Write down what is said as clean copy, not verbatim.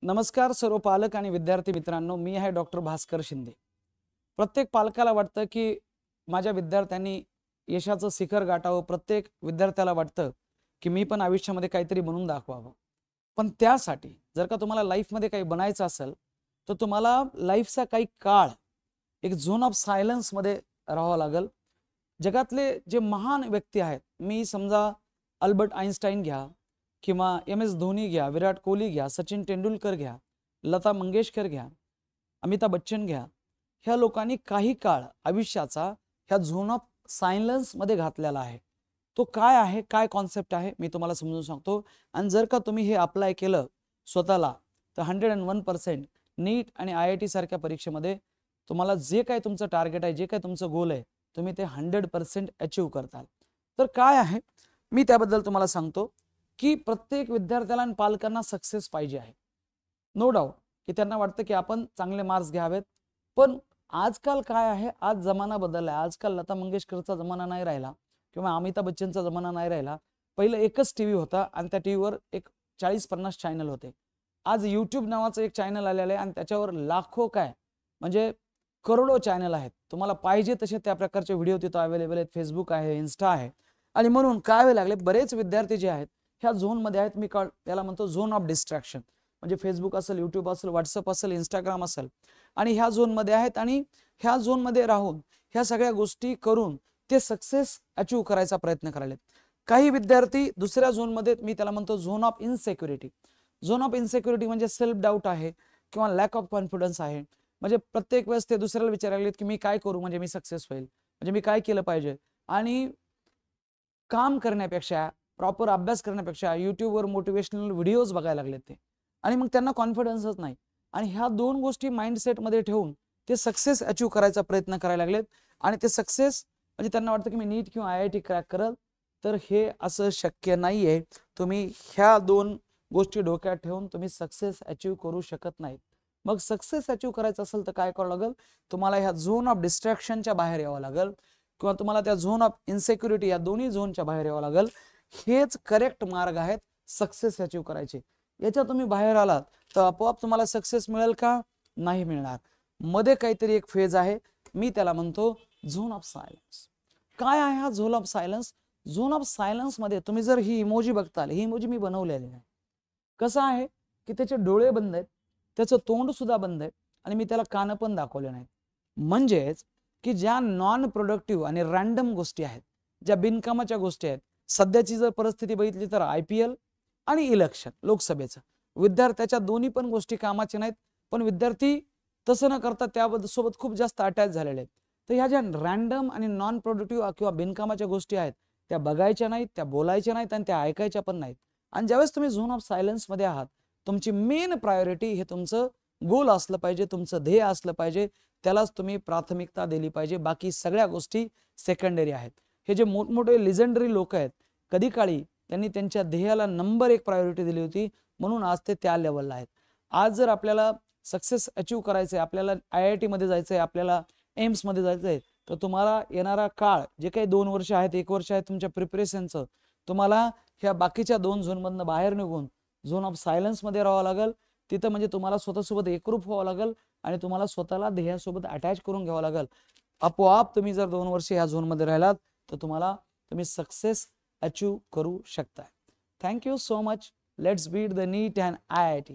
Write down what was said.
नमस्कार सर्व पालक आणि विद्यार्थी मित्रांनो, मी आहे डॉक्टर भास्कर शिंदे। प्रत्येक पालकाला वाटतं की माझ्या विद्यार्थ्यांनी यशाचं शिखर गाठावं, प्रत्येक विद्यार्थ्याला वाटतं की मी पण आयुष्यामध्ये काहीतरी बनवून दाखवावं। पण त्यासाठी जर का तुम्हाला लाईफमध्ये काही बनायचं असेल, तर तुम्हाला लाईफचा काही काळ एक झोन ऑफ सायलेन्समध्ये राहावं लागेल। जगातले जे महान व्यक्ती आहेत, मी समजा अल्बर्ट आइन्स्टाईन घ्या किंवा एम.एस. धोनी घ्या, विराट कोहली घ्या, सचिन तेंडुलकर घ्या, लता मंगेशकर घ्या, अमिताभ बच्चन घ्या, ह्या लोकांनी काही काळ आयुष्याचा ह्या झोन ऑफ सायलेन्समध्ये घातलेला आहे। तो काय आहे, काय कॉन्सेप्ट आहे, मी तुम्हाला समजून सांगतो। आणि जर का तुम्ही हे अप्लाय केलं स्वतःला, तर 101% नीट आणि IIT सारख्या परीक्षेमध्ये तुम्हाला जे काही तुमचं टार्गेट आहे, जे काही तुमचं गोल आहे, तुम्ही ते 100% अचीव्ह करताल। तर काय आहे, मी त्याबद्दल तुम्हाला सांगतो की प्रत्येक विद्यार्थ्याला आणि पालकांना सक्सेस पाहिजे आहे। नो डाऊट की त्यांना वाटतं की आपण चांगले मार्क्स घ्यावेत, पण आजकाल काय आहे, आज जमाना बदलला आहे। आजकाल लता मंगेशकरचा जमाना नाही राहिला किंवा अमिताभ बच्चनचा जमाना नाही राहिला। पहिलं एकच टीव्ही होता आणि त्या टीव्हीवर एक 40-50 चॅनल होते। आज यूट्यूब नावाचं एक चॅनल आलेलं आहे आणि त्याच्यावर लाखो काय म्हणजे करोडो चॅनल आहेत। तुम्हाला पाहिजे तसे त्या प्रकारचे व्हिडिओ तिथं अवेलेबल आहेत। फेसबुक आहे, इन्स्टा आहे। आणि म्हणून काय व्हायला लागले, बरेच विद्यार्थी जे आहेत ह्या झोनमध्ये आहेत। मी त्याला म्हणतो झोन ऑफ डिस्ट्रॅक्शन, म्हणजे फेसबुक असेल, यूट्यूब असेल, व्हॉट्सअप असेल, इंस्टाग्राम असेल, आणि ह्या झोनमध्ये आहेत आणि ह्या झोनमध्ये राहून ह्या सगळ्या गोष्टी करून ते सक्सेस अचीव्ह करायचा प्रयत्न करायलेत। काही विद्यार्थी दुसऱ्या झोनमध्ये, मी त्याला म्हणतो zone of insecurity. Zone of insecurity म्हणजे सेल्फ डाऊट आहे किंवा लॅक ऑफ कॉन्फिडन्स आहे। म्हणजे प्रत्येक वेळेस ते दुसऱ्याला विचारायला लागलेत की मी काय करू म्हणजे मी सक्सेस होईल, म्हणजे मी काय केलं पाहिजे। आणि काम करण्यापेक्षा, प्रॉपर अभ्यास करण्यापेक्षा यूट्यूबवर मोटिवेशनल व्हिडिओज बघायला लागलेत ते, आणि मग त्यांना कॉन्फिडन्सच नाही। आणि ह्या दोन गोष्टी माइंडसेटमध्ये ठेवून ते सक्सेस अचीव्ह करायचा प्रयत्न करायला लागलेत। आणि ते सक्सेस म्हणजे त्यांना वाटतं की मी नीट किंवा IIT क्रॅक करल, तर हे असं शक्य नाही आहे। तुम्ही ह्या दोन गोष्टी डोक्यात ठेवून तुम्ही सक्सेस अचीव्ह करू शकत नाहीत। मग सक्सेस अचीव्ह करायचं असेल तर काय करावं लागेल, तुम्हाला ह्या झोन ऑफ डिस्ट्रॅक्शनच्या बाहेर यावं लागेल किंवा तुम्हाला त्या झोन ऑफ इनसिक्युरिटी या दोन्ही झोनच्या बाहेर यावं लागेल। हेच करेक्ट मार्ग आहेत सक्सेस अचीव्ह करायचे। याच्या तुम्ही बाहेर आलात तर आपोआप तुम्हाला सक्सेस मिळेल का? नाही मिळणार। मध्ये काहीतरी एक फेज आहे, मी त्याला म्हणतो झोन ऑफ सायलेन्स। काय आहे हा zone of silence? Zone of silence मध्ये तुम्ही जर ही इमोजी बघताल, ही इमोजी मी बनवलेली आहे। कसं आहे की त्याचे डोळे बंद आहेत, त्याचं तोंड सुद्धा बंद आहे, आणि मी त्याला कान पण दाखवले नाहीत। म्हणजेच की ज्या नॉन प्रोडक्टिव्ह आणि रँडम गोष्टी आहेत, ज्या बिनकामाच्या गोष्टी आहेत, सध्याची जर परिस्थिती बघितली तर IPL आणि इलेक्शन लोकसभेचं, विद्यार्थ्याच्या दोन्ही पण गोष्टी कामाच्या नाहीत, पण विद्यार्थी तसं न करता त्याबद्दल सोबत खूप जास्त अटॅच झालेले आहेत। तर ह्या ज्या रँडम आणि नॉन प्रोडक्टिव्ह किंवा बिनकामाच्या गोष्टी आहेत, त्या बघायच्या नाहीत, त्या बोलायच्या नाहीत आणि त्या ऐकायच्या पण नाहीत। आणि ज्यावेळेस तुम्ही झोन ऑफ सायलेन्समध्ये आहात, तुमची मेन प्रायोरिटी हे तुमचं गोल असलं पाहिजे, तुमचं ध्येय असलं पाहिजे, त्यालाच तुम्ही प्राथमिकता दिली पाहिजे। बाकी सगळ्या गोष्टी सेकंडरी आहेत। हे जे मोठमोठे लिजेंडरी लोक आहेत, कधी काळी त्यांनी त्यांच्या ध्येयाला नंबर 1 प्रायोरिटी दिली होती, म्हणून आज ते त्या लेवलला आहेत। आज जर आपल्याला सक्सेस अचीव्ह करायचं आहे, आपल्याला IIT मध्ये जायचं आहे, आपल्याला एम्स मध्ये जायचं आहे, तर तुम्हाला येणारा काळ जे काही 2 वर्ष आहेत, 1 वर्ष आहे तुमच्या प्रिपरेशनचं, तुम्हाला ह्या बाकीच्या 2 झोनमधनं बाहेर निघून झोन ऑफ सायलेन्समध्ये राहावं लागेल। तिथं म्हणजे तुम्हाला स्वतःसोबत एकरूप व्हावं लागेल आणि तुम्हाला स्वतःला ध्येयासोबत अटॅच करून घ्यावं लागेल। आपोआप तुम्ही जर 2 वर्ष ह्या झोनमध्ये राहिलात तर तुम्ही सक्सेस अचीव्ह करू शकता। Thank you so much. Let's beat the NEET and IIT.